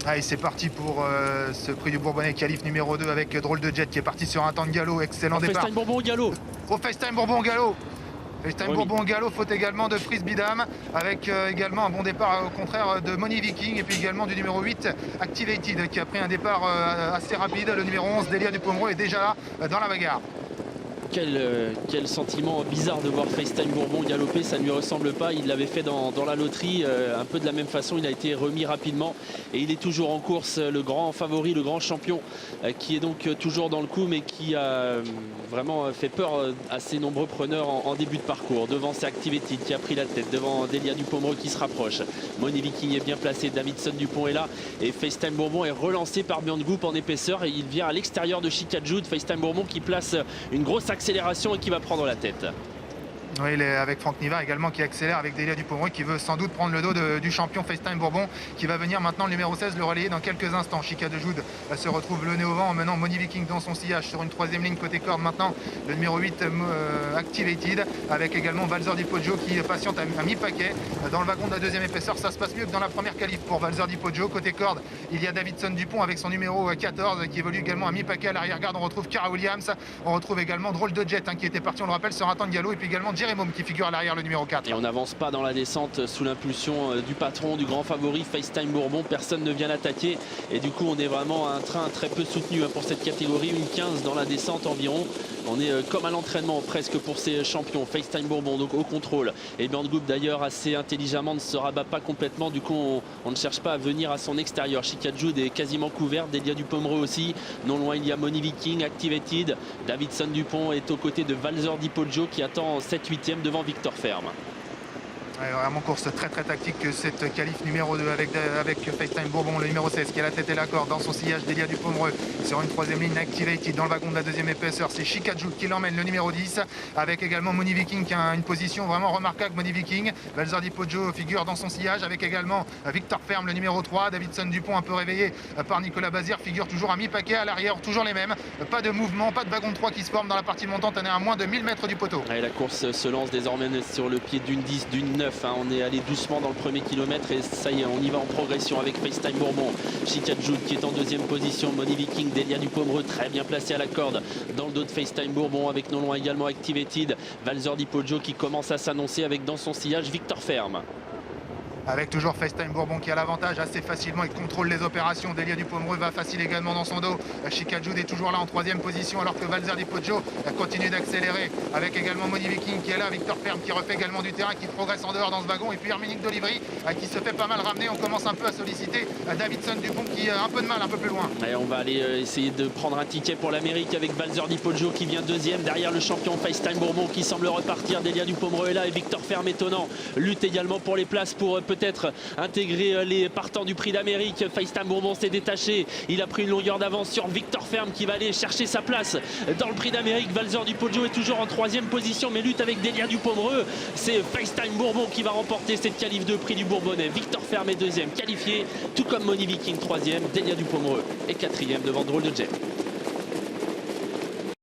Allez, c'est parti pour ce prix du Bourbonnais qualif numéro 2 avec Drôle de Jet qui est parti sur un temps de galop. Excellent départ. FaceTime Bourbon au galop. Au FaceTime Bourbon au galop. FaceTime Oui. Bourbon au galop, faute également de Frisbee Dame avec également un bon départ au contraire de Money Viking et puis également du numéro 8 Activated qui a pris un départ assez rapide. Le numéro 11 Delia du Pomereux est déjà là dans la bagarre. Quel sentiment bizarre de voir FaceTime Bourbon galoper, ça ne lui ressemble pas. Il l'avait fait dans la loterie, un peu de la même façon. Il a été remis rapidement et il est toujours en course. Le grand favori, le grand champion qui est donc toujours dans le coup, mais qui a vraiment fait peur à ses nombreux preneurs en début de parcours. Devant, c'est Activated qui a pris la tête. Devant, Delia du Pomereux qui se rapproche. Money Viking est bien placé. Davidson Dupont est là. Et FaceTime Bourbon est relancé par Björn Goop en épaisseur. Et il vient à l'extérieur de Chica Jude. FaceTime Bourbon qui place une grosse accélération et qui va prendre la tête. Oui, il est avec Franck Nivard également qui accélère avec Delia du Pomereux qui veut sans doute prendre le dos du champion FaceTime Bourbon qui va venir maintenant le numéro 16 le relayer dans quelques instants. Chica de Jude se retrouve le nez au vent en menant Money Viking dans son sillage sur une troisième ligne côté corde maintenant. Le numéro 8 Activated avec également Valzer Di Poggio qui patiente à mi-paquet dans le wagon de la deuxième épaisseur. Ça se passe mieux que dans la première qualif pour Valzer Di Poggio. Côté corde, il y a Davidson Dupont avec son numéro 14 qui évolue également à mi-paquet. À l'arrière-garde, on retrouve Cara Williams. On retrouve également Drôle de Jet qui était parti, on le rappelle, sur un temps de galop. Et puis également Jeremy qui figure à l'arrière, le numéro 4. Et on n'avance pas dans la descente sous l'impulsion du patron, du grand favori FaceTime Bourbon. Personne ne vient l'attaquer et du coup on est vraiment à un train très peu soutenu pour cette catégorie. Une 15 dans la descente environ. On est comme à l'entraînement presque pour ces champions. FaceTime Bourbon donc au contrôle. Et Björn Goop d'ailleurs assez intelligemment ne se rabat pas complètement. Du coup on ne cherche pas à venir à son extérieur. Chica Jude est quasiment couverte. Delia du Pomereux aussi. Non loin il y a Money Viking, Activated. Davidson Dupont est aux côtés de Valzer Di Poggio qui attend 7-8e devant Victor Ferme. Ouais, vraiment course très tactique cette qualif numéro 2 avec FaceTime Bourbon, le numéro 16 qui a la tête et la corde dans son sillage. Delia du Pomereux sur une troisième ligne Activated dans le wagon de la deuxième épaisseur. C'est Chica Jude qui l'emmène, le numéro 10 avec également Money Viking qui a une position vraiment remarquable. Money Viking, Valzer Di Poggio figure dans son sillage avec également Victor Ferme, le numéro 3. Davidson Dupont un peu réveillé par Nicolas Bazir figure toujours à mi-paquet. À l'arrière toujours les mêmes, pas de mouvement, pas de wagon de 3 qui se forme dans la partie montante. On est à moins de 1000 mètres du poteau. Et la course se lance désormais sur le pied d'une 10, d'une 9. On est allé doucement dans le premier kilomètre et ça y est, on y va en progression avec FaceTime Bourbon. Chica Jude qui est en deuxième position. Money Viking, Delia du Pomereux très bien placé à la corde dans le dos de FaceTime Bourbon avec non loin également Activated. Valzer Di Poggio qui commence à s'annoncer avec dans son sillage Victor Ferme. Avec toujours FaceTime Bourbon qui a l'avantage assez facilement, il contrôle les opérations. Delia du Pomereux va facile également dans son dos. Chica Jude est toujours là en troisième position alors que Valzer Di Poggio continue d'accélérer avec également Money Viking qui est là, Victor Ferme qui refait également du terrain, qui progresse en dehors dans ce wagon et puis Herminique d'Olivry qui se fait pas mal ramener. On commence un peu à solliciter Davidson Dupont qui a un peu de mal un peu plus loin. Et on va aller essayer de prendre un ticket pour l'Amérique avec Valzer Di Poggio qui vient deuxième derrière le champion FaceTime Bourbon qui semble repartir. Delia du Pomereux est là et Victor Ferme étonnant lutte également pour les places pour peut-être intégrer les partants du prix d'Amérique. FaceTime Bourbon s'est détaché, il a pris une longueur d'avance sur Victor Ferme qui va aller chercher sa place dans le prix d'Amérique. Valzer Di Poggio est toujours en troisième position mais lutte avec Delia du Pomereux. C'est FaceTime Bourbon qui va remporter cette qualif de prix du Bourbonnais. Victor Ferme est deuxième qualifié, tout comme Money Viking troisième, Delia du Pomereux est quatrième devant Drôle de Jet.